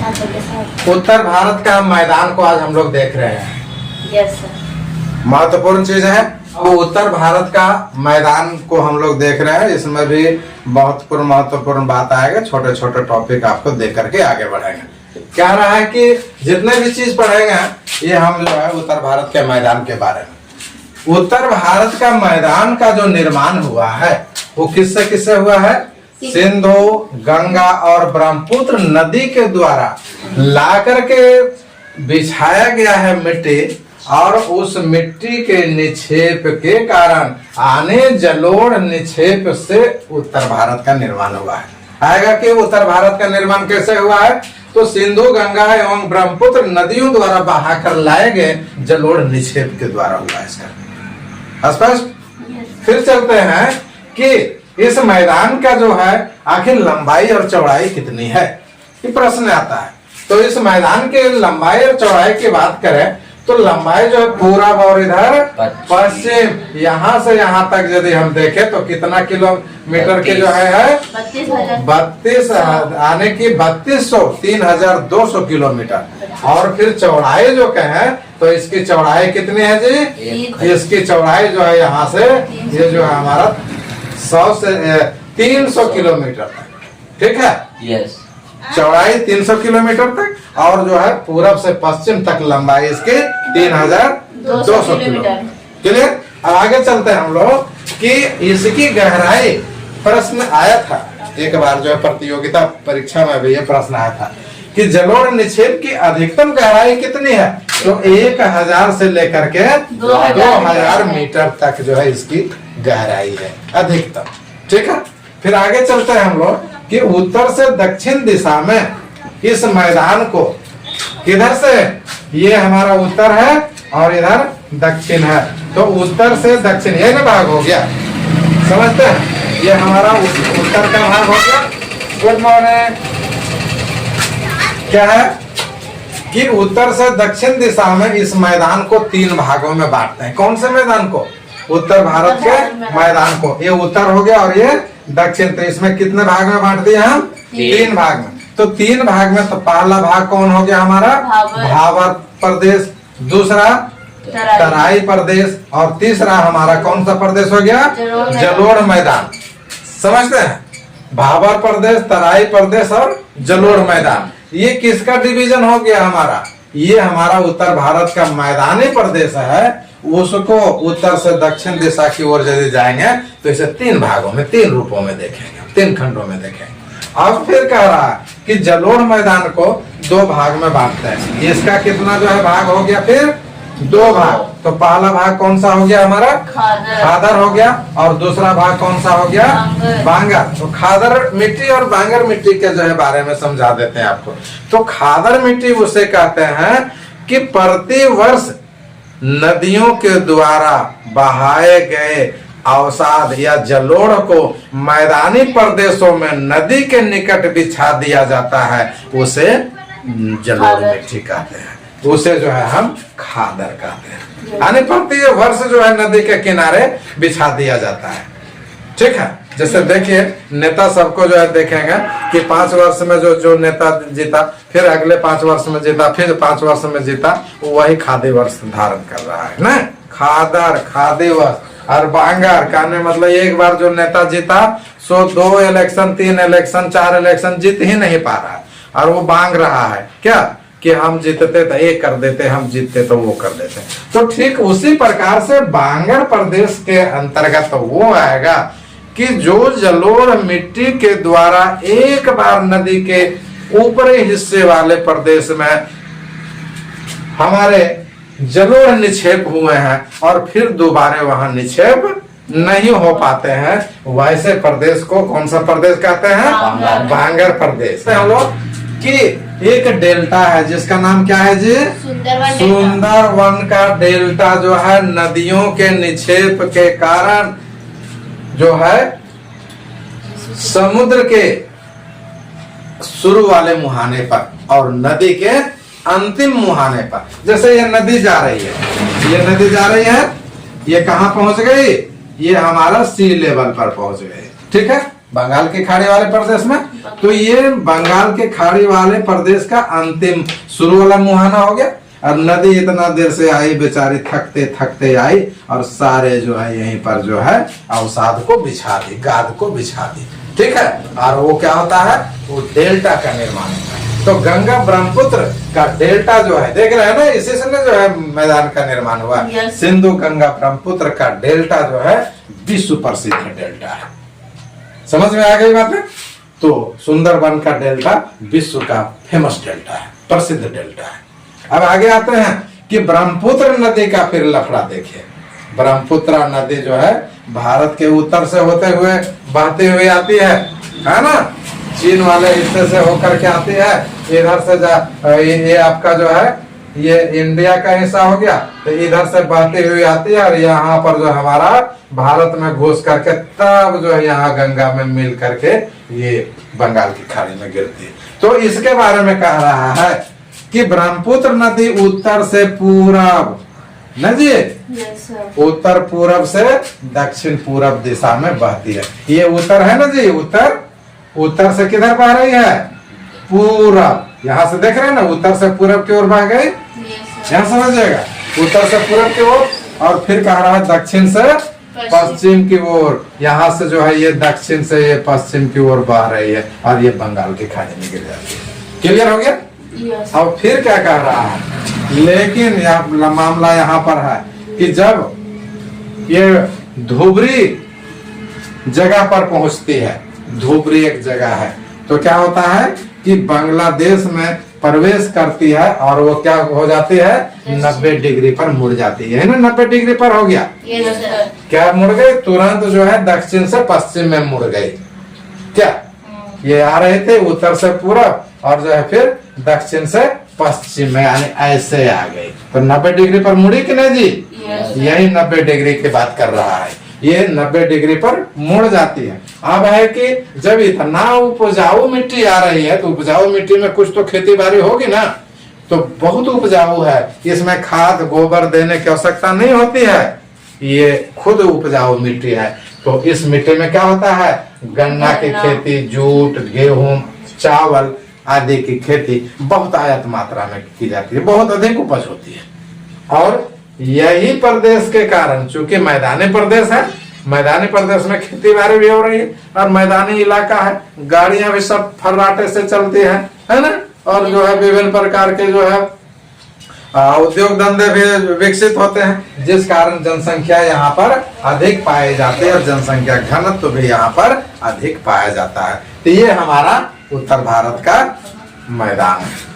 उत्तर भारत का मैदान को आज हम लोग देख रहे हैं। Yes sir. महत्वपूर्ण चीज है। अब उत्तर भारत का मैदान को हम लोग देख रहे हैं, इसमें भी बहुत महत्वपूर्ण बात आएगा। छोटे छोटे टॉपिक आपको देख करके आगे बढ़ेंगे। क्या रहा है कि जितने भी चीज पढ़ेंगे ये हम जो है उत्तर भारत के मैदान के बारे में। उत्तर भारत का मैदान का जो निर्माण हुआ है वो किससे किससे हुआ है? सिंधु, गंगा और ब्रह्मपुत्र नदी के द्वारा ला करके बिछाया गया है मिट्टी, और उस मिट्टी के निक्षेप के कारण आने जलोढ़ निक्षेप से उत्तर भारत का निर्माण हुआ है। आएगा कि उत्तर भारत का निर्माण कैसे हुआ है? तो सिंधु, गंगा एवं ब्रह्मपुत्र नदियों द्वारा बहाकर लाए गए जलोढ़ निक्षेप के द्वारा हुआ है। इसका स्पष्ट। फिर चलते हैं कि इस मैदान का जो है आखिर लंबाई और चौड़ाई कितनी है, ये प्रश्न आता है। तो इस मैदान के लंबाई और चौड़ाई की बात करें तो लंबाई जो है पूरा और इधर पश्चिम, यहाँ से यहाँ तक यदि हम देखें तो कितना किलोमीटर के जो है 32 आने की 3200 किलोमीटर। और फिर चौड़ाई जो कहें तो इसकी चौड़ाई कितनी है जी? इसकी चौड़ाई जो है यहाँ से ये जो है हमारा 100 से 300 किलोमीटर तक। ठीक है। यस। चौड़ाई 300 किलोमीटर तक और जो है पूरब से पश्चिम तक लंबाई इसकी 3200 किलोमीटर। क्लियर। अब आगे चलते हैं हम लोग कि इसकी गहराई, प्रश्न आया था एक बार जो है प्रतियोगिता परीक्षा में भी ये प्रश्न आया था कि जलोढ़ निक्षेप की अधिकतम गहराई कितनी है? तो 1000 से लेकर के 2000 मीटर तक जो है इसकी गहराई है अधिकतम। ठीक है। फिर आगे चलते हैं हम लोग कि उत्तर से दक्षिण दिशा में इस मैदान को, किधर से? ये हमारा उत्तर है और इधर दक्षिण है। तो उत्तर से दक्षिण ये ना भाग हो गया, समझते हैं? ये हमारा उत्तर का भाग हो गया। Good morning. क्या है कि उत्तर से दक्षिण दिशा में इस मैदान को 3 भागों में बांटते हैं। कौन से मैदान को? उत्तर भारत के मैदान को। ये उत्तर हो गया और ये दक्षिण। तो इसमें कितने भाग में बांट दिए हम? 3 भाग में। तो 3 भाग में तो पहला भाग कौन हो गया हमारा? भाबर प्रदेश, दूसरा तराई प्रदेश और तीसरा हमारा कौन सा प्रदेश हो गया? जलोढ़ मैदान। समझते हैं? भाबर प्रदेश, तराई प्रदेश और जलोढ़ मैदान। ये किसका डिवीजन हो गया हमारा? ये हमारा उत्तर भारत का मैदानी प्रदेश है। उसको उत्तर से दक्षिण दिशा की ओर यदि जाएंगे तो इसे 3 भागों में, 3 रूपों में देखेंगे, 3 खंडों में देखेंगे। अब फिर कह रहा है कि जलोढ़ मैदान को 2 भाग में बांटते हैं। इसका कितना जो है भाग हो गया? फिर 2 भाग। तो पहला भाग कौन सा हो गया हमारा? खादर हो गया। और दूसरा भाग कौन सा हो गया? बांगर। तो खादर मिट्टी और बांगर मिट्टी के जो है बारे में समझा देते हैं आपको। तो खादर मिट्टी उसे कहते हैं कि प्रति वर्ष नदियों के द्वारा बहाए गए अवसाद या जलोढ़ को मैदानी प्रदेशों में नदी के निकट बिछा दिया जाता है, उसे जलोढ़ मिट्टी कहते हैं। उसे जो है हम खादर कहते हैं। यानी प्रति वर्ष जो है नदी के किनारे बिछा दिया जाता है। ठीक है। जैसे देखिए नेता सबको जो है देखेंगे कि 5 वर्ष में जो नेता जीता, फिर अगले 5 वर्ष में जीता, फिर 5 वर्ष में जीता, वही खादी वर्ष धारण कर रहा है ना। खादर, खादी वर्ष। और बांगर कहने मतलब एक बार जो नेता जीता सो 2 इलेक्शन, 3 इलेक्शन, 4 इलेक्शन जीत ही नहीं पा रहा है और वो बांग रहा है क्या कि हम जीतते तो ये कर देते, हम जीतते तो वो कर देते। तो ठीक उसी प्रकार से बांगर प्रदेश के अंतर्गत तो वो आएगा कि जो जलोढ़ मिट्टी के द्वारा एक बार नदी के ऊपरी हिस्से वाले प्रदेश में हमारे जलोढ़ निक्षेप हुए हैं और फिर दोबारा वहां निक्षेप नहीं हो पाते हैं, वैसे प्रदेश को कौन सा प्रदेश कहते हैं? बांगर प्रदेश। हम लोग कि एक डेल्टा है जिसका नाम क्या है जी? सुंदरवन का डेल्टा जो है नदियों के निक्षेप के कारण जो है समुद्र के शुरू वाले मुहाने पर और नदी के अंतिम मुहाने पर। जैसे ये नदी जा रही है, ये नदी जा रही है, ये कहाँ पहुंच गई? ये हमारा सी लेवल पर पहुंच गई। ठीक है। बंगाल की खाड़ी वाले प्रदेश में तो ये बंगाल के खाड़ी वाले प्रदेश का अंतिम शुरू वाला मुहाना हो गया। और नदी इतना देर से आई, बेचारी थकते थकते आई और सारे जो है यहीं पर जो है अवसाद को बिछा दी, गाद को बिछा दी। ठीक है, और वो क्या होता है, वो डेल्टा का निर्माण होता है। तो गंगा ब्रह्मपुत्र का डेल्टा जो है, देख रहे हैं ना, इसी से ना जो है मैदान का निर्माण हुआ। सिंधु गंगा ब्रह्मपुत्र का डेल्टा जो है विश्व प्रसिद्ध डेल्टा है। समझ में आ गई बात है? तो सुंदरबन का डेल्टा विश्व का फेमस डेल्टा है, प्रसिद्ध डेल्टा है। अब आगे आते हैं कि ब्रह्मपुत्र नदी का फिर लफड़ा देखिए। ब्रह्मपुत्र नदी जो है भारत के उत्तर से होते हुए बहती हुई आती है ना, चीन वाले हिस्से से होकर के आती है, इधर से ये आपका जो है ये इंडिया का हिस्सा हो गया, तो इधर से बहती हुई आती है और यहाँ पर जो हमारा भारत में घुस करके तब जो है यहाँ गंगा में मिल करके ये बंगाल की खाड़ी में गिरती है। तो इसके बारे में कह रहा है कि ब्रह्मपुत्र नदी उत्तर से पूरब न जी, उत्तर पूरब से दक्षिण पूरब दिशा में बहती है। ये उत्तर है ना जी, उत्तर से किधर बह रही है, पूरब। यहाँ से देख रहे हैं ना, उत्तर से पूरब की ओर बह गई, यहाँ समझिएगा, उत्तर से पूरब की ओर। और फिर कह रहा है दक्षिण से पश्चिम की ओर, यहाँ से जो है ये दक्षिण से ये पश्चिम की ओर बह रही है और ये बंगाल की खाड़ी में गिर जाती है। क्लियर हो गया? अब फिर क्या कह रहा है, लेकिन यह मामला यहाँ पर है कि जब ये धुबरी जगह पर पहुंचती है, धुबरी एक जगह है, तो क्या होता है कि बांग्लादेश में प्रवेश करती है और वो क्या हो जाती है, 90 डिग्री पर मुड़ जाती है ना, 90 डिग्री पर हो गया, क्या मुड़ गई, तुरंत जो है दक्षिण से पश्चिम में मुड़ गई। क्या ये आ रहे थे उत्तर से पूरब और जो है फिर दक्षिण से पश्चिम में, यानी ऐसे आ गई, तो 90 डिग्री पर मुड़ी कि नहीं जी? यही 90 डिग्री की बात कर रहा है, ये 90 डिग्री पर मुड़ जाती है। अब है कि जब इतना उपजाऊ मिट्टी आ रही है, तो उपजाऊ मिट्टी में कुछ तो खेती बाड़ी होगी ना, तो बहुत उपजाऊ है, इसमें खाद गोबर देने की आवश्यकता नहीं होती है, ये खुद उपजाऊ मिट्टी है। तो इस मिट्टी में क्या होता है, गन्ना की खेती, जूट, गेहूं, चावल आदि की खेती बहुत आयत मात्रा में की जाती है, बहुत अधिक उपज होती है। और यही प्रदेश के कारण, चूंकि मैदानी प्रदेश है, मैदानी प्रदेश में खेती बाड़ी भी हो रही है और मैदानी इलाका है, गाड़ियां भी सब फर्राटे से चलती है ना, और जो है विभिन्न प्रकार के जो है उद्योग धंधे भी विकसित होते हैं, जिस कारण जनसंख्या यहाँ पर अधिक पाए जाते हैं और जनसंख्या घनत्व भी यहाँ पर अधिक पाया जाता है। तो ये हमारा उत्तर भारत का मैदान है।